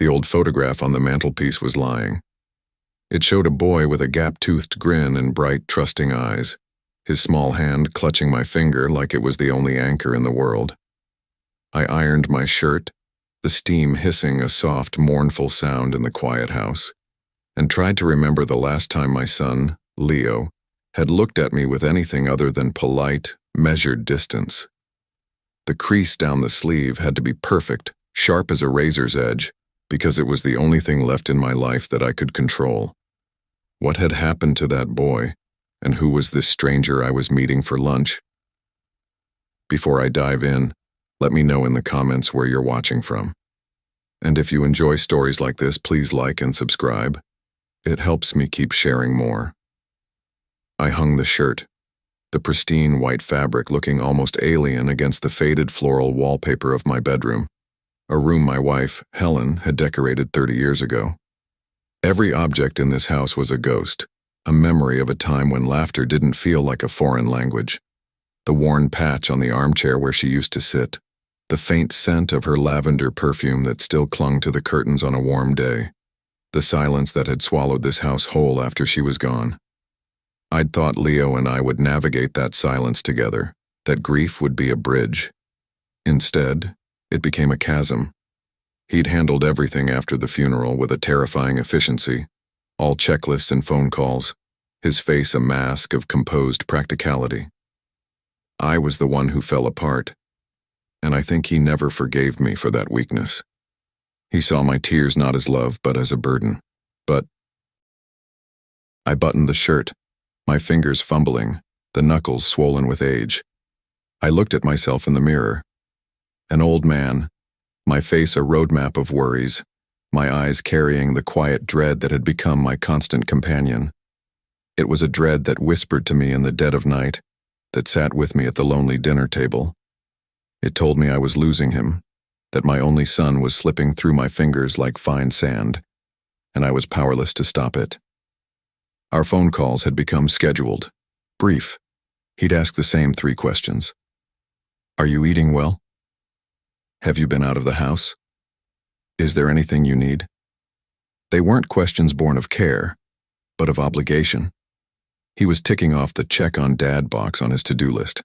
The old photograph on the mantelpiece was lying. It showed a boy with a gap-toothed grin and bright, trusting eyes, his small hand clutching my finger like it was the only anchor in the world. I ironed my shirt, the steam hissing a soft, mournful sound in the quiet house, and tried to remember the last time my son, Leo, had looked at me with anything other than polite, measured distance. The crease down the sleeve had to be perfect, sharp as a razor's edge, because it was the only thing left in my life that I could control. What had happened to that boy, and who was this stranger I was meeting for lunch? Before I dive in, let me know in the comments where you're watching from. And if you enjoy stories like this, please like and subscribe. It helps me keep sharing more. I hung the shirt, the pristine white fabric looking almost alien against the faded floral wallpaper of my bedroom, a room my wife, Helen, had decorated 30 years ago. Every object in this house was a ghost, a memory of a time when laughter didn't feel like a foreign language. The worn patch on the armchair where she used to sit, the faint scent of her lavender perfume that still clung to the curtains on a warm day, the silence that had swallowed this house whole after she was gone. I'd thought Leo and I would navigate that silence together, that grief would be a bridge. Instead, it became a chasm. He'd handled everything after the funeral with a terrifying efficiency, all checklists and phone calls, his face a mask of composed practicality. I was the one who fell apart, and I think he never forgave me for that weakness. He saw my tears not as love but as a burden. But I buttoned the shirt, my fingers fumbling, the knuckles swollen with age. I looked at myself in the mirror. An old man, my face a roadmap of worries, my eyes carrying the quiet dread that had become my constant companion. It was a dread that whispered to me in the dead of night, that sat with me at the lonely dinner table. It told me I was losing him, that my only son was slipping through my fingers like fine sand, and I was powerless to stop it. Our phone calls had become scheduled, brief. He'd ask the same 3 questions. Are you eating well? Have you been out of the house? Is there anything you need? They weren't questions born of care, but of obligation. He was ticking off the check on dad box on his to-do list.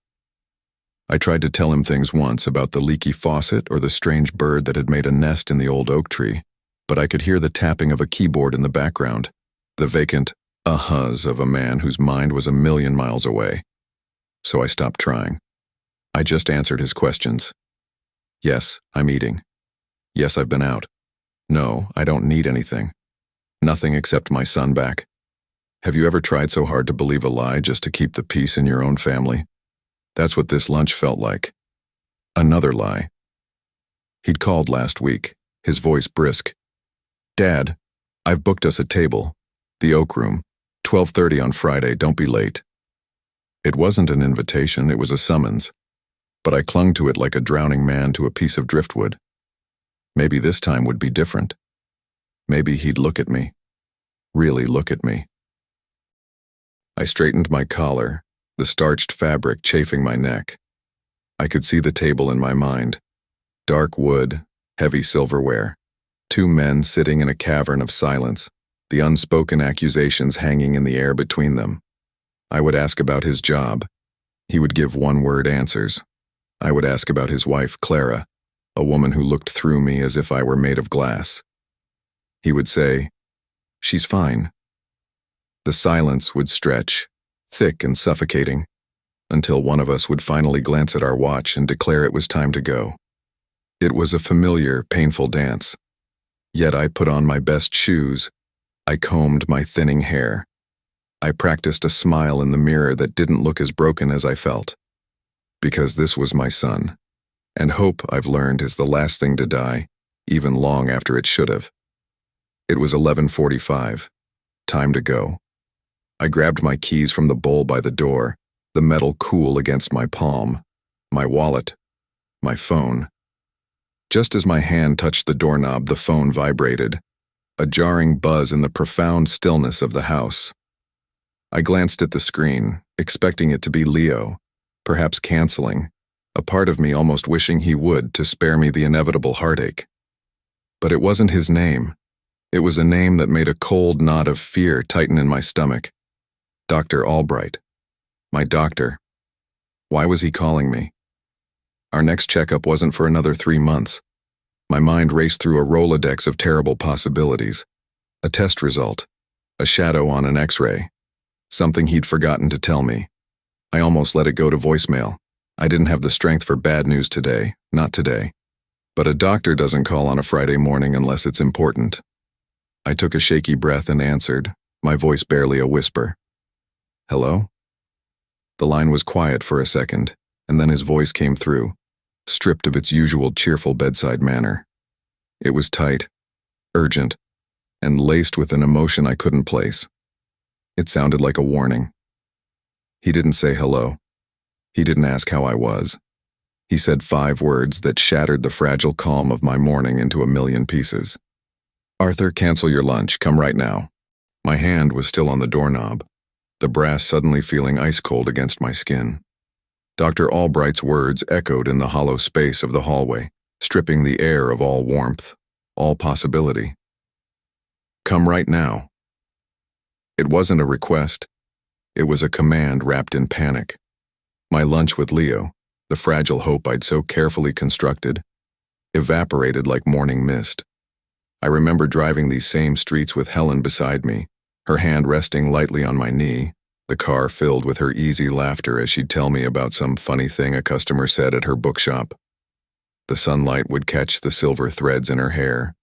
I tried to tell him things once about the leaky faucet or the strange bird that had made a nest in the old oak tree, but I could hear the tapping of a keyboard in the background, the vacant ahas of a man whose mind was a million miles away. So I stopped trying. I just answered his questions. Yes, I'm eating. Yes, I've been out. No, I don't need anything. Nothing except my son back. Have you ever tried so hard to believe a lie just to keep the peace in your own family? That's what this lunch felt like. Another lie. He'd called last week, his voice brisk. Dad, I've booked us a table. The Oak Room, 12:30 on Friday, don't be late. It wasn't an invitation, it was a summons. But I clung to it like a drowning man to a piece of driftwood. Maybe this time would be different. Maybe he'd look at me. Really look at me. I straightened my collar, the starched fabric chafing my neck. I could see the table in my mind. Dark wood, heavy silverware. 2 men sitting in a cavern of silence, the unspoken accusations hanging in the air between them. I would ask about his job. He would give one-word answers. I would ask about his wife, Clara, a woman who looked through me as if I were made of glass. He would say, "She's fine." The silence would stretch, thick and suffocating, until one of us would finally glance at our watch and declare it was time to go. It was a familiar, painful dance. Yet I put on my best shoes. I combed my thinning hair. I practiced a smile in the mirror that didn't look as broken as I felt. Because this was my son, and hope, I've learned, is the last thing to die, even long after it should have. It was 11:45. Time to go. I grabbed my keys from the bowl by the door, the metal cool against my palm, my wallet, my phone. Just as my hand touched the doorknob, the phone vibrated, a jarring buzz in the profound stillness of the house. I glanced at the screen, expecting it to be Leo, perhaps canceling, a part of me almost wishing he would to spare me the inevitable heartache. But it wasn't his name. It was a name that made a cold knot of fear tighten in my stomach. Dr. Albright. My doctor. Why was he calling me? Our next checkup wasn't for another 3 months. My mind raced through a Rolodex of terrible possibilities. A test result. A shadow on an X-ray. Something he'd forgotten to tell me. I almost let it go to voicemail. I didn't have the strength for bad news today, not today. But a doctor doesn't call on a Friday morning unless it's important. I took a shaky breath and answered, my voice barely a whisper. Hello? The line was quiet for a second, and then his voice came through, stripped of its usual cheerful bedside manner. It was tight, urgent, and laced with an emotion I couldn't place. It sounded like a warning. He didn't say hello. He didn't ask how I was. He said 5 words that shattered the fragile calm of my morning into a million pieces. Arthur, cancel your lunch. Come right now. My hand was still on the doorknob, the brass suddenly feeling ice cold against my skin. Dr. Albright's words echoed in the hollow space of the hallway, stripping the air of all warmth, all possibility. Come right now. It wasn't a request. It was a command wrapped in panic. My lunch with Leo, the fragile hope I'd so carefully constructed, evaporated like morning mist. I remember driving these same streets with Helen beside me, her hand resting lightly on my knee, the car filled with her easy laughter as she'd tell me about some funny thing a customer said at her bookshop. The sunlight would catch the silver threads in her hair,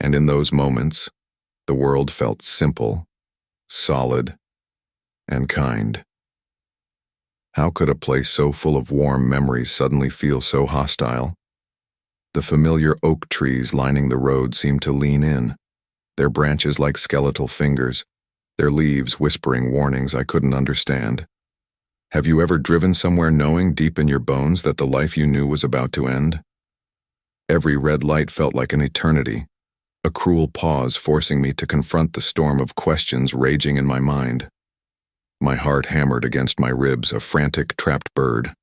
and in those moments, the world felt simple, solid, and kind. How could a place so full of warm memories suddenly feel so hostile? The familiar oak trees lining the road seemed to lean in, their branches like skeletal fingers, their leaves whispering warnings I couldn't understand. Have you ever driven somewhere knowing deep in your bones that the life you knew was about to end? Every red light felt like an eternity, a cruel pause forcing me to confront the storm of questions raging in my mind. My heart hammered against my ribs, a frantic, trapped bird.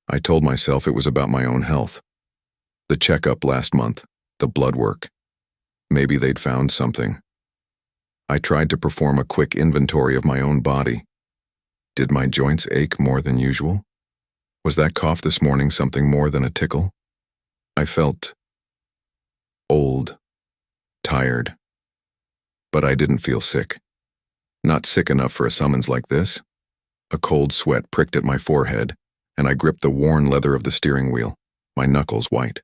I told myself it was about my own health. The checkup last month, the blood work. Maybe they'd found something. I tried to perform a quick inventory of my own body. Did my joints ache more than usual? Was that cough this morning something more than a tickle? I felt old, tired. But I didn't feel sick. Not sick enough for a summons like this. A cold sweat pricked at my forehead, and I gripped the worn leather of the steering wheel, my knuckles white.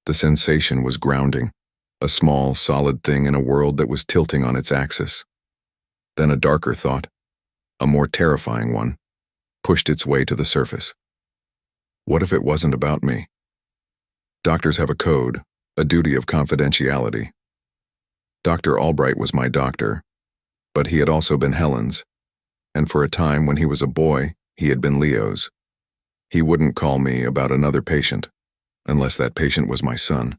The sensation was grounding, a small, solid thing in a world that was tilting on its axis. Then a darker thought, a more terrifying one, pushed its way to the surface. What if it wasn't about me? Doctors have a code, a duty of confidentiality. Dr. Albright was my doctor, but he had also been Helen's, and for a time when he was a boy, he had been Leo's. He wouldn't call me about another patient, unless that patient was my son,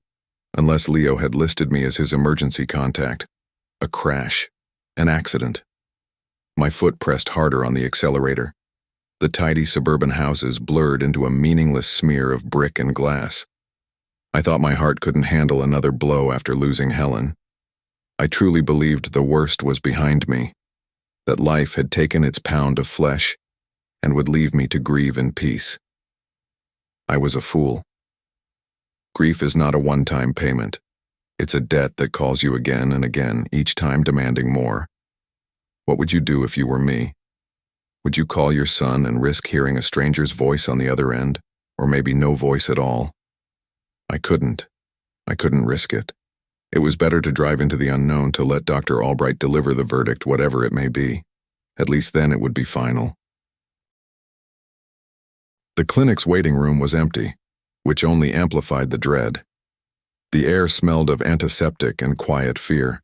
unless Leo had listed me as his emergency contact. A crash, an accident. My foot pressed harder on the accelerator. The tidy suburban houses blurred into a meaningless smear of brick and glass. I thought my heart couldn't handle another blow after losing Helen. I truly believed the worst was behind me, that life had taken its pound of flesh and would leave me to grieve in peace. I was a fool. Grief is not a one-time payment. It's a debt that calls you again and again, each time demanding more. What would you do if you were me? Would you call your son and risk hearing a stranger's voice on the other end, or maybe no voice at all? I couldn't. I couldn't risk it. It was better to drive into the unknown to let Dr. Albright deliver the verdict, whatever it may be. At least then it would be final. The clinic's waiting room was empty, which only amplified the dread. The air smelled of antiseptic and quiet fear.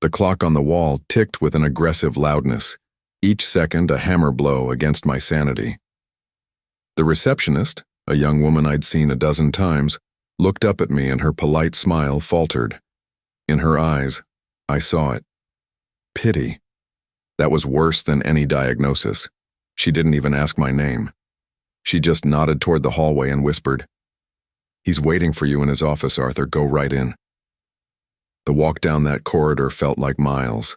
The clock on the wall ticked with an aggressive loudness, each second a hammer blow against my sanity. The receptionist, a young woman I'd seen a dozen times, looked up at me and her polite smile faltered. In her eyes, I saw it. Pity. That was worse than any diagnosis. She didn't even ask my name. She just nodded toward the hallway and whispered, He's waiting for you in his office, Arthur. Go right in. The walk down that corridor felt like miles.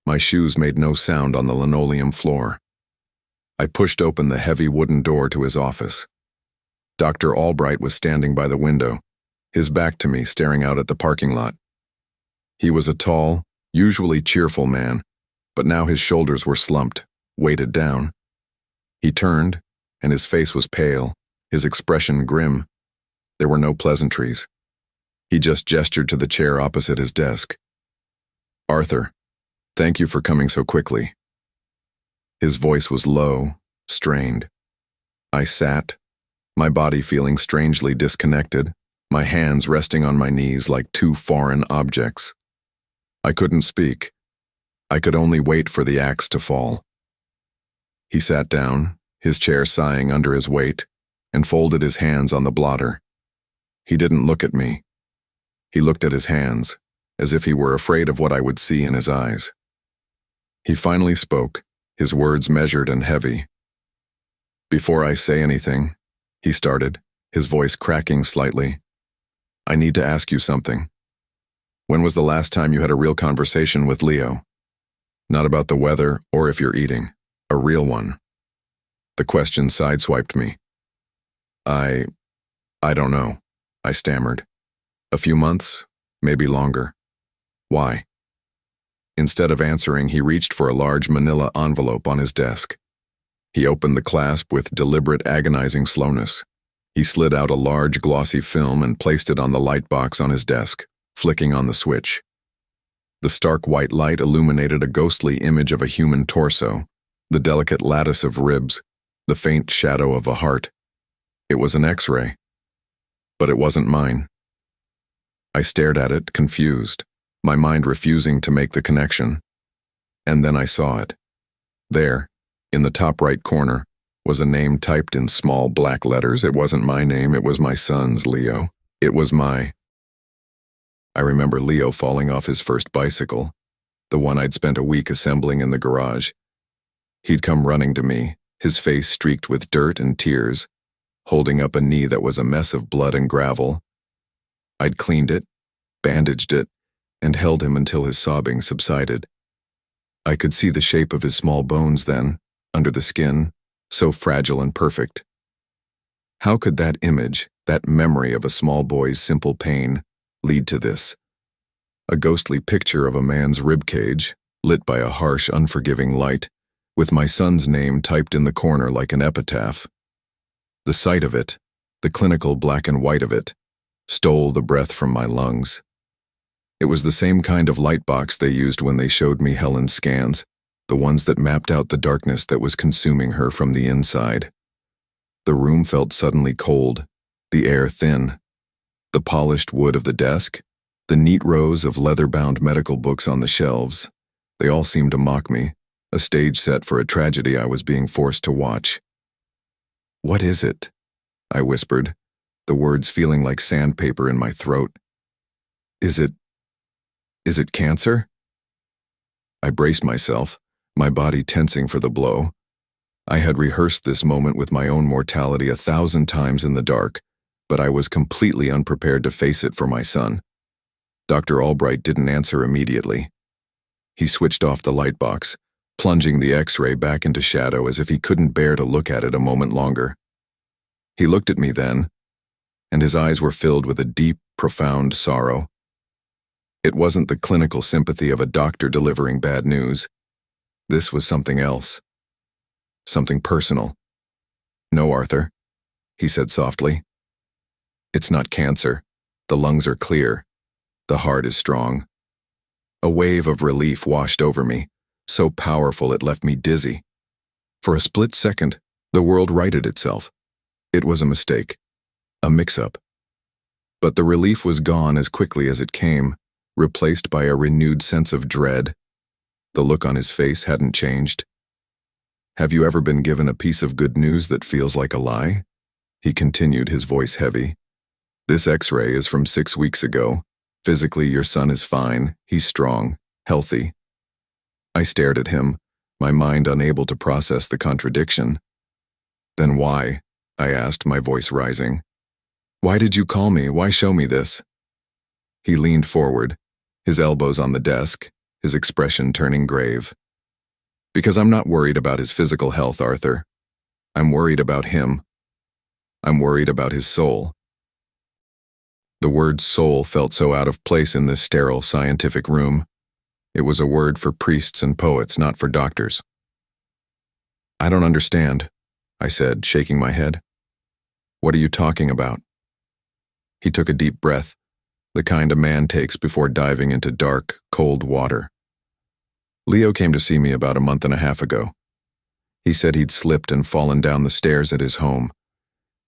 My shoes made no sound on the linoleum floor. I pushed open the heavy wooden door to his office. Dr. Albright was standing by the window, his back to me, staring out at the parking lot. He was a tall, usually cheerful man, but now his shoulders were slumped, weighted down. He turned, and his face was pale, his expression grim. There were no pleasantries. He just gestured to the chair opposite his desk. Arthur, thank you for coming so quickly. His voice was low, strained. I sat, my body feeling strangely disconnected, my hands resting on my knees like two foreign objects. I couldn't speak. I could only wait for the axe to fall. He sat down, his chair sighing under his weight, and folded his hands on the blotter. He didn't look at me. He looked at his hands, as if he were afraid of what I would see in his eyes. He finally spoke, his words measured and heavy. Before I say anything, he started, his voice cracking slightly. I need to ask you something. When was the last time you had a real conversation with Leo? Not about the weather or if you're eating, a real one. The question sideswiped me. I don't know, I stammered. A few months, maybe longer. Why? Instead of answering, he reached for a large manila envelope on his desk. He opened the clasp with deliberate, agonizing slowness. He slid out a large, glossy film and placed it on the light box on his desk, flicking on the switch. The stark white light illuminated a ghostly image of a human torso, the delicate lattice of ribs, the faint shadow of a heart. It was an X-ray. But it wasn't mine. I stared at it, confused, my mind refusing to make the connection. And then I saw it. There, in the top right corner, was a name typed in small black letters. It wasn't my name, it was my son's, Leo. It was my... I remember Leo falling off his first bicycle, the one I'd spent a week assembling in the garage. He'd come running to me, his face streaked with dirt and tears, holding up a knee that was a mess of blood and gravel. I'd cleaned it, bandaged it, and held him until his sobbing subsided. I could see the shape of his small bones then, under the skin, so fragile and perfect. How could that image, that memory of a small boy's simple pain, lead to this? A ghostly picture of a man's ribcage, lit by a harsh, unforgiving light, with my son's name typed in the corner like an epitaph. The sight of it, the clinical black and white of it, stole the breath from my lungs. It was the same kind of light box they used when they showed me Helen's scans, the ones that mapped out the darkness that was consuming her from the inside. The room felt suddenly cold, the air thin. The polished wood of the desk, the neat rows of leather-bound medical books on the shelves, they all seemed to mock me, a stage set for a tragedy I was being forced to watch. "What is it?" I whispered, the words feeling like sandpaper in my throat. Is it cancer?" I braced myself, my body tensing for the blow. I had rehearsed this moment with my own mortality 1,000 times in the dark, but I was completely unprepared to face it for my son. Dr. Albright didn't answer immediately. He switched off the light box, plunging the X-ray back into shadow as if he couldn't bear to look at it a moment longer. He looked at me then, and his eyes were filled with a deep, profound sorrow. It wasn't the clinical sympathy of a doctor delivering bad news. This was something else. Something personal. "No, Arthur," he said softly. "It's not cancer. The lungs are clear. The heart is strong." A wave of relief washed over me, so powerful it left me dizzy. For a split second, the world righted itself. It was a mistake. A mix-up. But the relief was gone as quickly as it came, replaced by a renewed sense of dread. The look on his face hadn't changed. "Have you ever been given a piece of good news that feels like a lie?" He continued, his voice heavy. "This X-ray is from 6 weeks ago. Physically, your son is fine. He's strong, healthy." I stared at him, my mind unable to process the contradiction. "Then why?" I asked, my voice rising. Why did you call me? Why show me this? He leaned forward, his elbows on the desk, his expression turning grave. Because I'm not worried about his physical health, Arthur. I'm worried about him. I'm worried about his soul. The word soul felt so out of place in this sterile scientific room. It was a word for priests and poets, not for doctors. I don't understand, I said, shaking my head. What are you talking about? He took a deep breath, the kind a man takes before diving into dark, cold water. Leo came to see me about a month and a half ago. He said he'd slipped and fallen down the stairs at his home.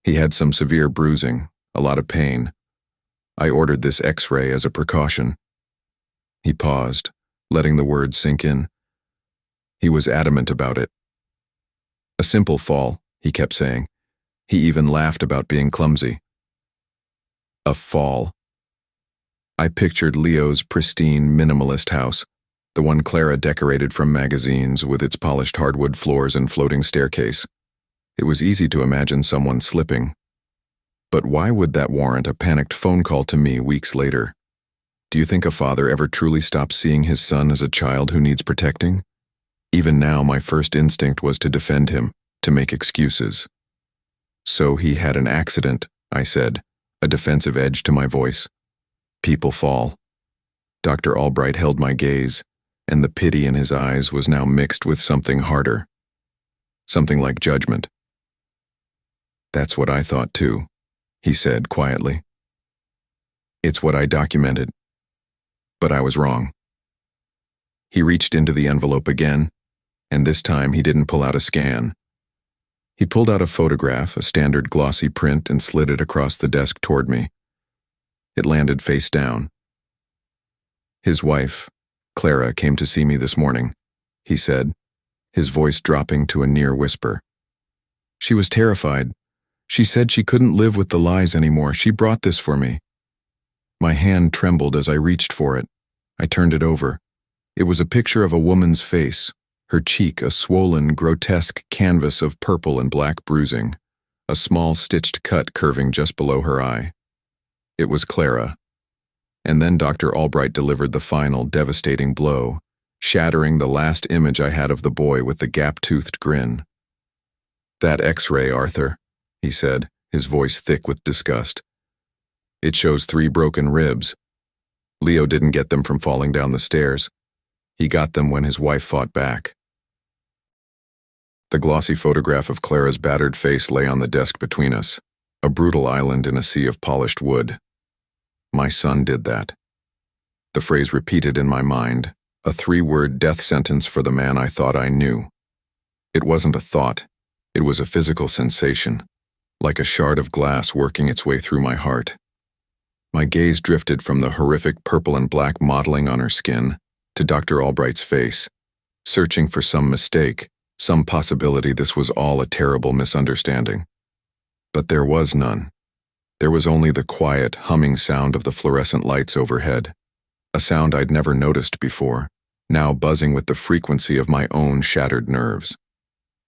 He had some severe bruising, a lot of pain. I ordered this X-ray as a precaution. He paused, letting the words sink in. He was adamant about it. A simple fall, he kept saying. He even laughed about being clumsy. A fall. I pictured Leo's pristine, minimalist house, the one Clara decorated from magazines with its polished hardwood floors and floating staircase. It was easy to imagine someone slipping. But why would that warrant a panicked phone call to me weeks later? Do you think a father ever truly stops seeing his son as a child who needs protecting? Even now, my first instinct was to defend him, to make excuses. So he had an accident, I said, a defensive edge to my voice. People fall. Dr. Albright held my gaze, and the pity in his eyes was now mixed with something harder. Something like judgment. That's what I thought too, he said quietly. It's what I documented. But I was wrong. He reached into the envelope again, and this time he didn't pull out a scan. He pulled out a photograph, a standard glossy print, and slid it across the desk toward me. It landed face down. His wife, Clara, came to see me this morning, he said, his voice dropping to a near whisper. She was terrified. She said she couldn't live with the lies anymore. She brought this for me. My hand trembled as I reached for it. I turned it over. It was a picture of a woman's face, her cheek a swollen, grotesque canvas of purple and black bruising, a small stitched cut curving just below her eye. It was Clara. And then Dr. Albright delivered the final, devastating blow, shattering the last image I had of the boy with the gap-toothed grin. That X-ray, Arthur, he said, his voice thick with disgust. It shows 3 broken ribs. Leo didn't get them from falling down the stairs. He got them when his wife fought back. The glossy photograph of Clara's battered face lay on the desk between us, a brutal island in a sea of polished wood. My son did that. The phrase repeated in my mind, a 3-word death sentence for the man I thought I knew. It wasn't a thought. It was a physical sensation, like a shard of glass working its way through my heart. My gaze drifted from the horrific purple and black mottling on her skin to Dr. Albright's face, searching for some mistake, some possibility this was all a terrible misunderstanding. But there was none. There was only the quiet, humming sound of the fluorescent lights overhead, a sound I'd never noticed before, now buzzing with the frequency of my own shattered nerves.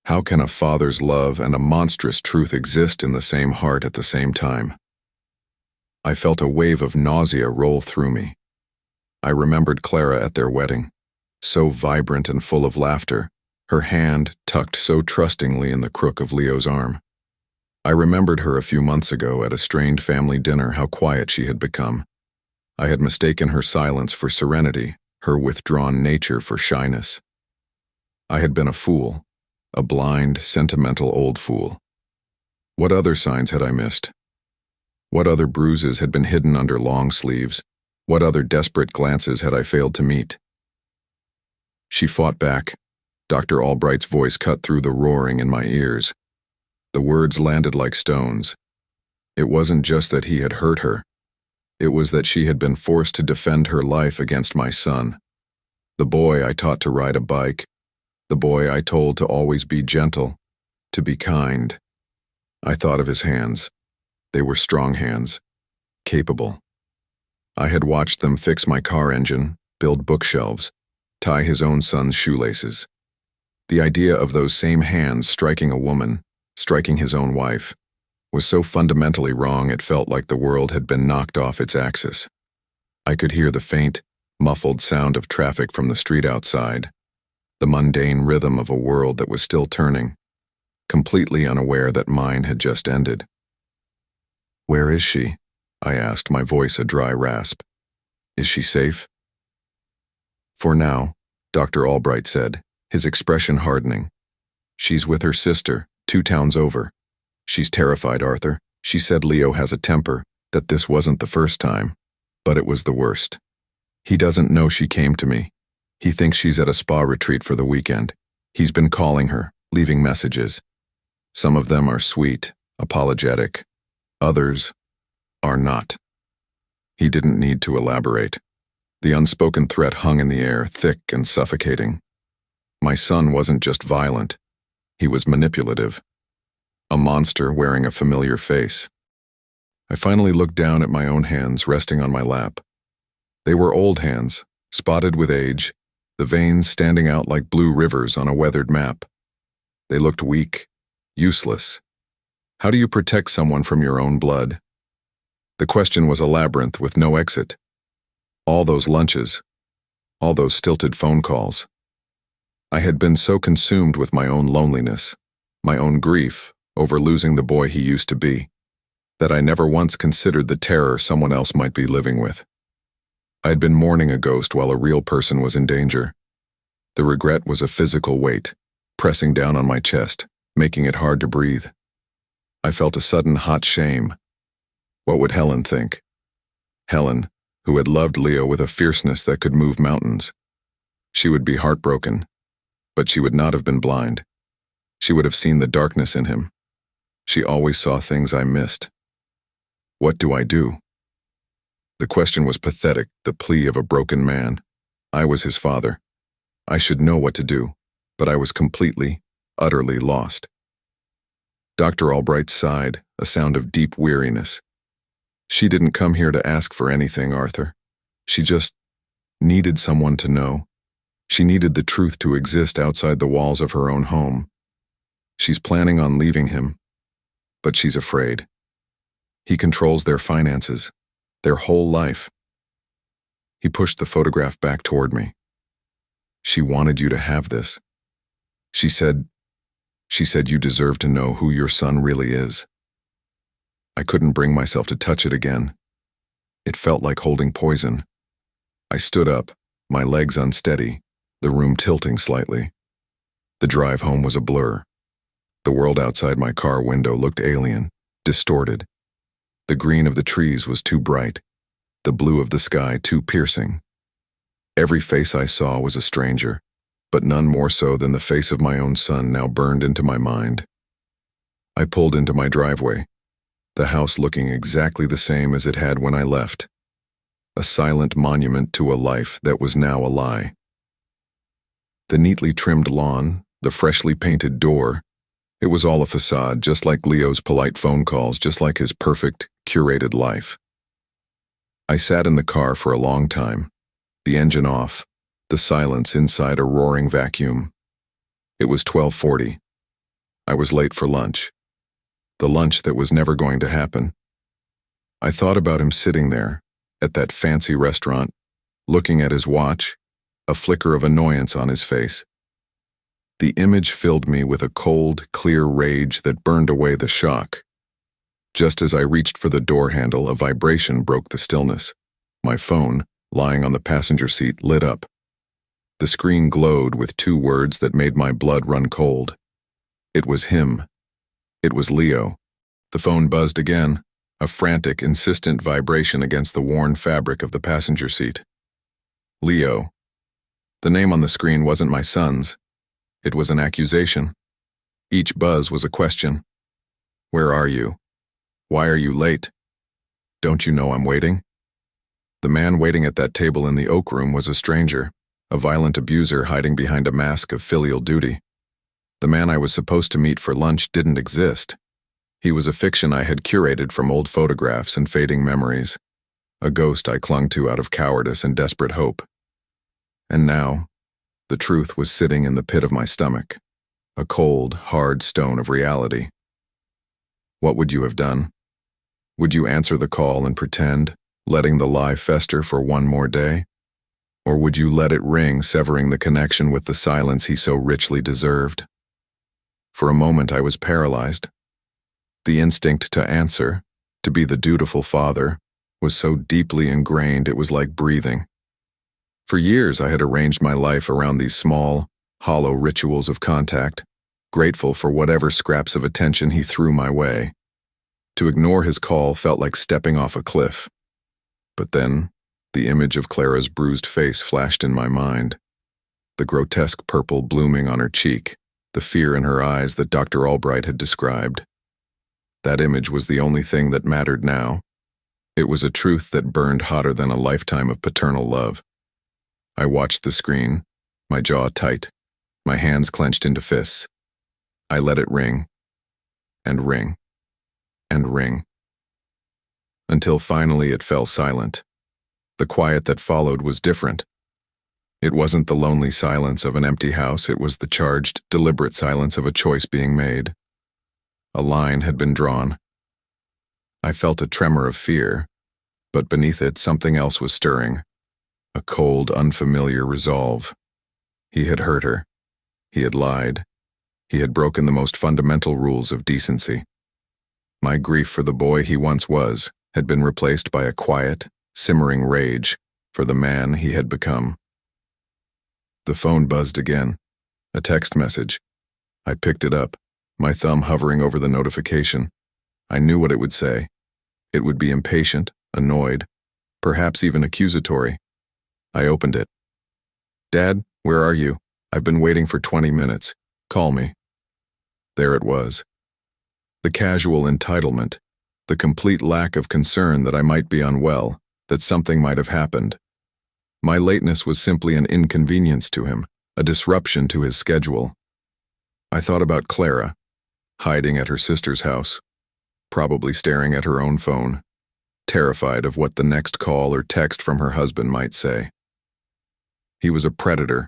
How can a father's love and a monstrous truth exist in the same heart at the same time? I felt a wave of nausea roll through me. I remembered Clara at their wedding, so vibrant and full of laughter, her hand tucked so trustingly in the crook of Leo's arm. I remembered her a few months ago at a strained family dinner, how quiet she had become. I had mistaken her silence for serenity, her withdrawn nature for shyness. I had been a fool, a blind, sentimental old fool. What other signs had I missed? What other bruises had been hidden under long sleeves? What other desperate glances had I failed to meet? She fought back. Dr. Albright's voice cut through the roaring in my ears. The words landed like stones. It wasn't just that he had hurt her. It was that she had been forced to defend her life against my son. The boy I taught to ride a bike. The boy I told to always be gentle, to be kind. I thought of his hands. They were strong hands, capable. I had watched them fix my car engine, build bookshelves, tie his own son's shoelaces. The idea of those same hands striking a woman, striking his own wife, was so fundamentally wrong it felt like the world had been knocked off its axis. I could hear the faint, muffled sound of traffic from the street outside, the mundane rhythm of a world that was still turning, completely unaware that mine had just ended. "Where is she?" I asked, my voice a dry rasp. "Is she safe?" "For now," Dr. Albright said, his expression hardening. "She's with her sister, 2 towns over. She's terrified, Arthur. She said Leo has a temper, that this wasn't the first time, but it was the worst. He doesn't know she came to me. He thinks she's at a spa retreat for the weekend. He's been calling her, leaving messages. Some of them are sweet, apologetic. Others are not." He didn't need to elaborate. The unspoken threat hung in the air, thick and suffocating. My son wasn't just violent. He was manipulative. A monster wearing a familiar face. I finally looked down at my own hands resting on my lap. They were old hands, spotted with age, the veins standing out like blue rivers on a weathered map. They looked weak, useless. How do you protect someone from your own blood? The question was a labyrinth with no exit. All those lunches, all those stilted phone calls. I had been so consumed with my own loneliness, my own grief over losing the boy he used to be, that I never once considered the terror someone else might be living with. I had been mourning a ghost while a real person was in danger. The regret was a physical weight, pressing down on my chest, making it hard to breathe. I felt a sudden hot shame. What would Helen think? Helen, who had loved Leo with a fierceness that could move mountains. She would be heartbroken, but she would not have been blind. She would have seen the darkness in him. She always saw things I missed. What do I do? The question was pathetic, the plea of a broken man. I was his father. I should know what to do, but I was completely, utterly lost. Dr. Albright sighed, a sound of deep weariness. She didn't come here to ask for anything, Arthur. She just needed someone to know. She needed the truth to exist outside the walls of her own home. She's planning on leaving him, but she's afraid. He controls their finances, their whole life. He pushed the photograph back toward me. She wanted you to have this. She said you deserve to know who your son really is. I couldn't bring myself to touch it again. It felt like holding poison. I stood up, my legs unsteady, the room tilting slightly. The drive home was a blur. The world outside my car window looked alien, distorted. The green of the trees was too bright, the blue of the sky too piercing. Every face I saw was a stranger, but none more so than the face of my own son now burned into my mind. I pulled into my driveway, the house looking exactly the same as it had when I left. A silent monument to a life that was now a lie. The neatly trimmed lawn, the freshly painted door, it was all a facade, just like Leo's polite phone calls, just like his perfect, curated life. I sat in the car for a long time, the engine off, the silence inside a roaring vacuum. It was 12:40. I was late for lunch. The lunch that was never going to happen. I thought about him sitting there, at that fancy restaurant, looking at his watch, a flicker of annoyance on his face. The image filled me with a cold, clear rage that burned away the shock. Just as I reached for the door handle, a vibration broke the stillness. My phone, lying on the passenger seat, lit up. The screen glowed with 2 words that made my blood run cold. It was him. It was Leo. The phone buzzed again, a frantic, insistent vibration against the worn fabric of the passenger seat. Leo. The name on the screen wasn't my son's. It was an accusation. Each buzz was a question. Where are you? Why are you late? Don't you know I'm waiting? The man waiting at that table in the Oak Room was a stranger, a violent abuser hiding behind a mask of filial duty. The man I was supposed to meet for lunch didn't exist. He was a fiction I had curated from old photographs and fading memories, a ghost I clung to out of cowardice and desperate hope. And now, the truth was sitting in the pit of my stomach, a cold, hard stone of reality. What would you have done? Would you answer the call and pretend, letting the lie fester for one more day? Or would you let it ring, severing the connection with the silence he so richly deserved? For a moment I was paralyzed. The instinct to answer, to be the dutiful father, was so deeply ingrained it was like breathing. For years I had arranged my life around these small, hollow rituals of contact, grateful for whatever scraps of attention he threw my way. To ignore his call felt like stepping off a cliff. But then, the image of Clara's bruised face flashed in my mind. The grotesque purple blooming on her cheek, the fear in her eyes that Dr. Albright had described. That image was the only thing that mattered now. It was a truth that burned hotter than a lifetime of paternal love. I watched the screen, my jaw tight, my hands clenched into fists. I let it ring, and ring, and ring, until finally it fell silent. The quiet that followed was different. It wasn't the lonely silence of an empty house, it was the charged, deliberate silence of a choice being made. A line had been drawn. I felt a tremor of fear, but beneath it something else was stirring. A cold, unfamiliar resolve. He had hurt her. He had lied. He had broken the most fundamental rules of decency. My grief for the boy he once was had been replaced by a quiet, simmering rage for the man he had become. The phone buzzed again. A text message. I picked it up, my thumb hovering over the notification. I knew what it would say. It would be impatient, annoyed, perhaps even accusatory. I opened it. "Dad, where are you? I've been waiting for 20 minutes. Call me." There it was. The casual entitlement, the complete lack of concern that I might be unwell, that something might have happened. My lateness was simply an inconvenience to him, a disruption to his schedule. I thought about Clara, hiding at her sister's house, probably staring at her own phone, terrified of what the next call or text from her husband might say. He was a predator,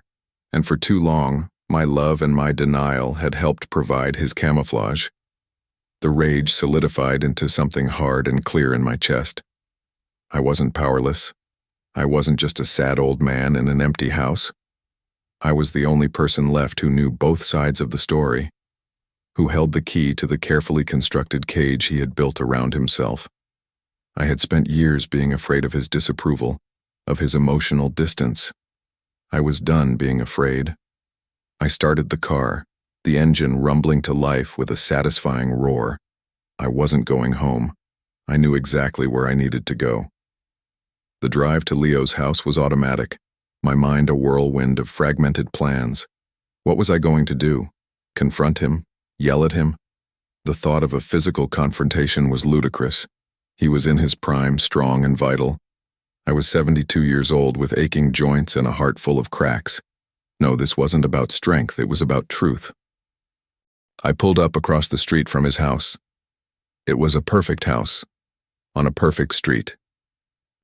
and for too long, my love and my denial had helped provide his camouflage. The rage solidified into something hard and clear in my chest. I wasn't powerless. I wasn't just a sad old man in an empty house. I was the only person left who knew both sides of the story, who held the key to the carefully constructed cage he had built around himself. I had spent years being afraid of his disapproval, of his emotional distance. I was done being afraid. I started the car, the engine rumbling to life with a satisfying roar. I wasn't going home. I knew exactly where I needed to go. The drive to Leo's house was automatic, my mind a whirlwind of fragmented plans. What was I going to do? Confront him? Yell at him? The thought of a physical confrontation was ludicrous. He was in his prime, strong and vital. I was 72 years old with aching joints and a heart full of cracks. No, this wasn't about strength, it was about truth. I pulled up across the street from his house. It was a perfect house, on a perfect street.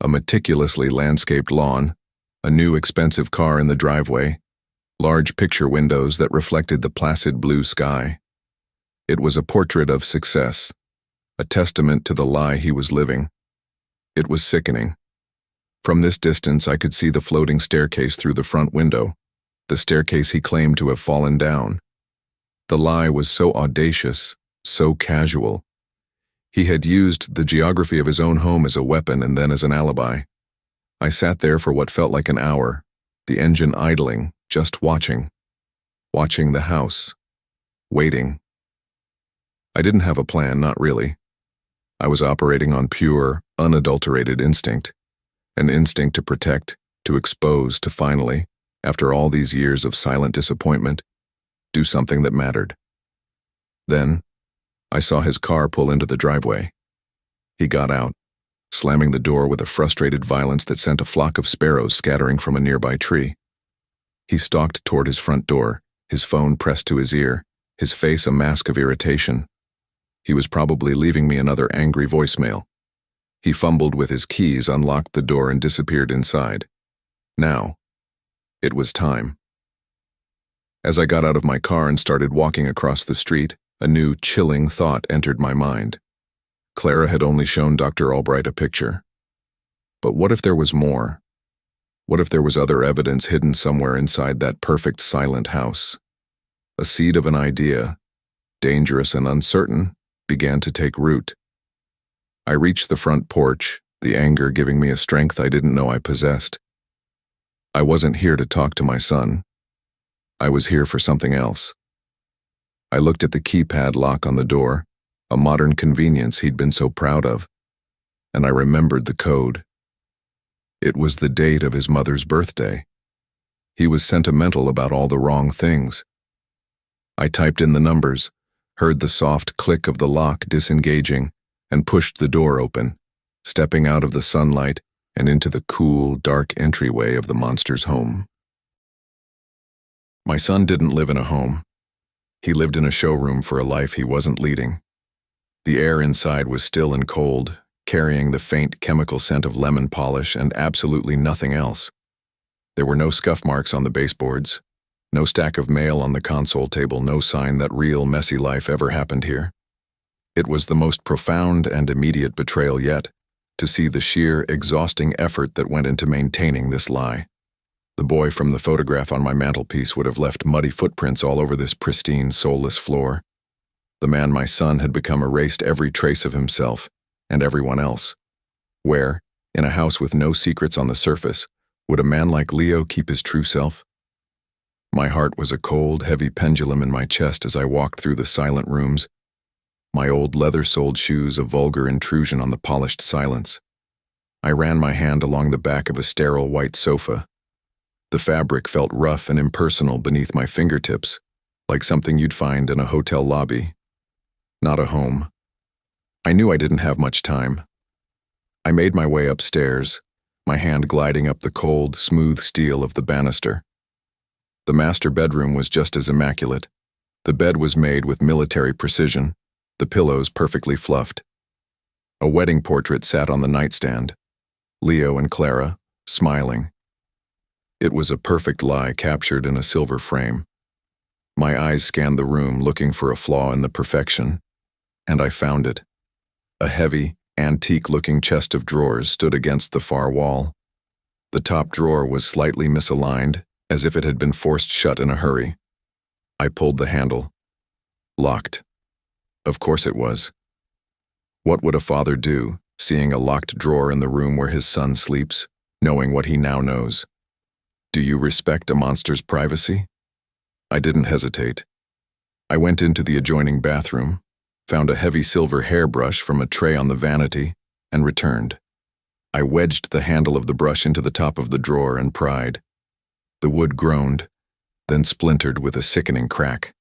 A meticulously landscaped lawn, a new expensive car in the driveway, large picture windows that reflected the placid blue sky. It was a portrait of success, a testament to the lie he was living. It was sickening. From this distance I could see the floating staircase through the front window, the staircase he claimed to have fallen down. The lie was so audacious, so casual. He had used the geography of his own home as a weapon and then as an alibi. I sat there for what felt like an hour, the engine idling, just watching the house, waiting. I didn't have a plan, not really. I was operating on pure, unadulterated instinct, an instinct to protect, to expose, to finally, after all these years of silent disappointment, do something that mattered. Then, I saw his car pull into the driveway. He got out, slamming the door with a frustrated violence that sent a flock of sparrows scattering from a nearby tree. He stalked toward his front door, his phone pressed to his ear, his face a mask of irritation. He was probably leaving me another angry voicemail. He fumbled with his keys, unlocked the door, and disappeared inside. Now, it was time. As I got out of my car and started walking across the street, a new, chilling thought entered my mind. Clara had only shown Dr. Albright a picture. But what if there was more? What if there was other evidence hidden somewhere inside that perfect silent house? A seed of an idea, dangerous and uncertain, began to take root. I reached the front porch, the anger giving me a strength I didn't know I possessed. I wasn't here to talk to my son. I was here for something else. I looked at the keypad lock on the door, a modern convenience he'd been so proud of, and I remembered the code. It was the date of his mother's birthday. He was sentimental about all the wrong things. I typed in the numbers, heard the soft click of the lock disengaging, and pushed the door open, stepping out of the sunlight and into the cool, dark entryway of the monster's home. My son didn't live in a home. He lived in a showroom for a life he wasn't leading. The air inside was still and cold, carrying the faint chemical scent of lemon polish and absolutely nothing else. There were no scuff marks on the baseboards, no stack of mail on the console table, no sign that real messy life ever happened here. It was the most profound and immediate betrayal yet, to see the sheer, exhausting effort that went into maintaining this lie. The boy from the photograph on my mantelpiece would have left muddy footprints all over this pristine, soulless floor. The man my son had become erased every trace of himself and everyone else. Where, in a house with no secrets on the surface, would a man like Leo keep his true self? My heart was a cold, heavy pendulum in my chest as I walked through the silent rooms, my old leather-soled shoes a vulgar intrusion on the polished silence. I ran my hand along the back of a sterile white sofa. The fabric felt rough and impersonal beneath my fingertips, like something you'd find in a hotel lobby. Not a home. I knew I didn't have much time. I made my way upstairs, my hand gliding up the cold, smooth steel of the banister. The master bedroom was just as immaculate. The bed was made with military precision, the pillows perfectly fluffed. A wedding portrait sat on the nightstand, Leo and Clara, smiling. It was a perfect lie captured in a silver frame. My eyes scanned the room looking for a flaw in the perfection, and I found it. A heavy, antique-looking chest of drawers stood against the far wall. The top drawer was slightly misaligned, as if it had been forced shut in a hurry. I pulled the handle. Locked. Of course it was. What would a father do, seeing a locked drawer in the room where his son sleeps, knowing what he now knows? Do you respect a monster's privacy? I didn't hesitate. I went into the adjoining bathroom, found a heavy silver hairbrush from a tray on the vanity, and returned. I wedged the handle of the brush into the top of the drawer and pried. The wood groaned, then splintered with a sickening crack.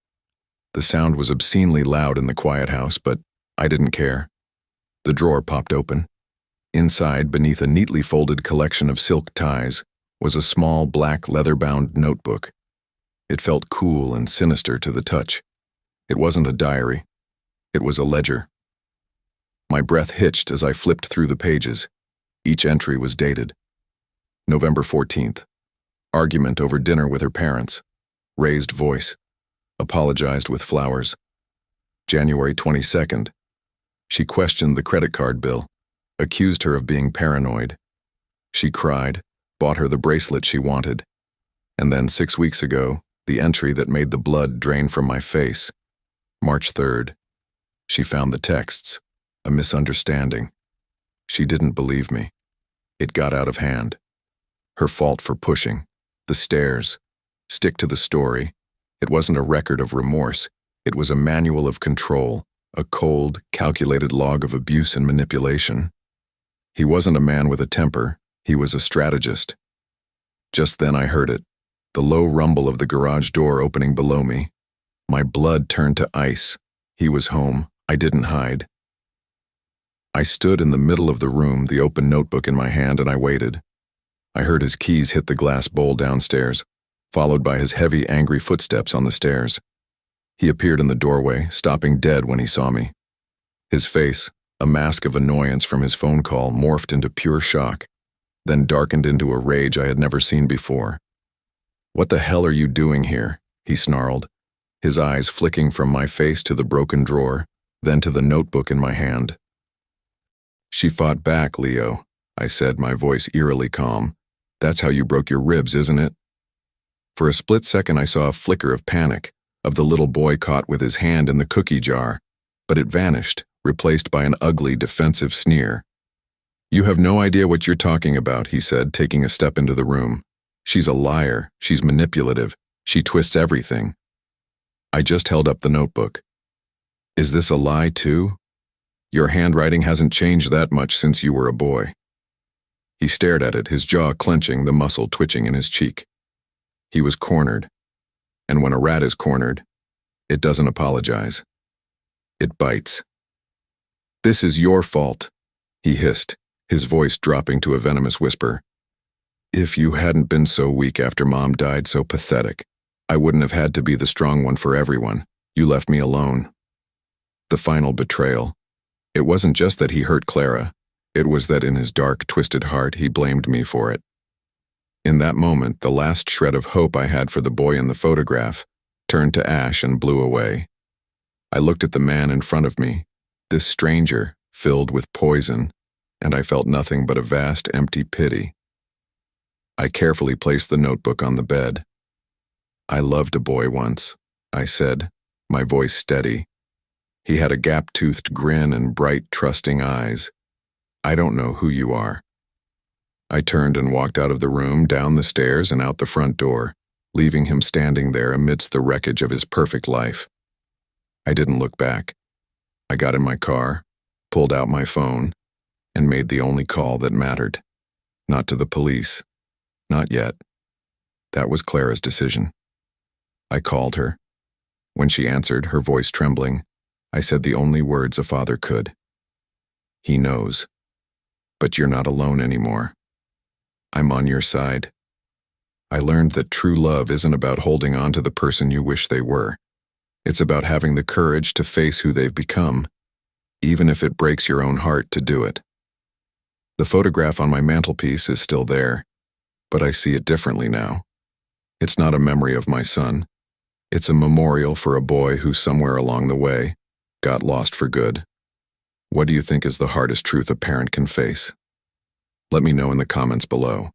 The sound was obscenely loud in the quiet house, but I didn't care. The drawer popped open. Inside, beneath a neatly folded collection of silk ties, was a small black leather-bound notebook. It felt cool and sinister to the touch. It wasn't a diary. It was a ledger. My breath hitched as I flipped through the pages. Each entry was dated. November 14th. Argument over dinner with her parents. Raised voice. Apologized with flowers. January 22nd. She questioned the credit card bill. Accused her of being paranoid. She cried, bought her the bracelet she wanted. And then 6 weeks ago, the entry that made the blood drain from my face. March 3rd. She found the texts. A misunderstanding. She didn't believe me. It got out of hand. Her fault for pushing. The stairs. Stick to the story. It wasn't a record of remorse. It was a manual of control, a cold, calculated log of abuse and manipulation. He wasn't a man with a temper. He was a strategist. Just then I heard it. The low rumble of the garage door opening below me. My blood turned to ice. He was home. I didn't hide. I stood in the middle of the room, the open notebook in my hand, and I waited. I heard his keys hit the glass bowl downstairs, followed by his heavy, angry footsteps on the stairs. He appeared in the doorway, stopping dead when he saw me. His face, a mask of annoyance from his phone call, morphed into pure shock, then darkened into a rage I had never seen before. "What the hell are you doing here?" he snarled, his eyes flicking from my face to the broken drawer, then to the notebook in my hand. She fought back, Leo, I said, my voice eerily calm. That's how you broke your ribs, isn't it? For a split second I saw a flicker of panic, of the little boy caught with his hand in the cookie jar, but it vanished, replaced by an ugly, defensive sneer. You have no idea what you're talking about, he said, taking a step into the room. She's a liar, she's manipulative, she twists everything. I just held up the notebook. Is this a lie too? Your handwriting hasn't changed that much since you were a boy. He stared at it, his jaw clenching, the muscle twitching in his cheek. He was cornered. And when a rat is cornered, it doesn't apologize. It bites. This is your fault, he hissed, his voice dropping to a venomous whisper. If you hadn't been so weak after Mom died, so pathetic, I wouldn't have had to be the strong one for everyone. You left me alone. The final betrayal. It wasn't just that he hurt Clara. It was that in his dark, twisted heart, he blamed me for it. In that moment, the last shred of hope I had for the boy in the photograph turned to ash and blew away. I looked at the man in front of me, this stranger, filled with poison, and I felt nothing but a vast, empty pity. I carefully placed the notebook on the bed. I loved a boy once, I said, my voice steady. He had a gap-toothed grin and bright, trusting eyes. I don't know who you are. I turned and walked out of the room, down the stairs and out the front door, leaving him standing there amidst the wreckage of his perfect life. I didn't look back. I got in my car, pulled out my phone, and made the only call that mattered. Not to the police. Not yet. That was Clara's decision. I called her. When she answered, her voice trembling, I said the only words a father could. He knows. But you're not alone anymore. I'm on your side. I learned that true love isn't about holding on to the person you wish they were. It's about having the courage to face who they've become, even if it breaks your own heart to do it. The photograph on my mantelpiece is still there, but I see it differently now. It's not a memory of my son. It's a memorial for a boy who somewhere along the way got lost for good. What do you think is the hardest truth a parent can face? Let me know in the comments below.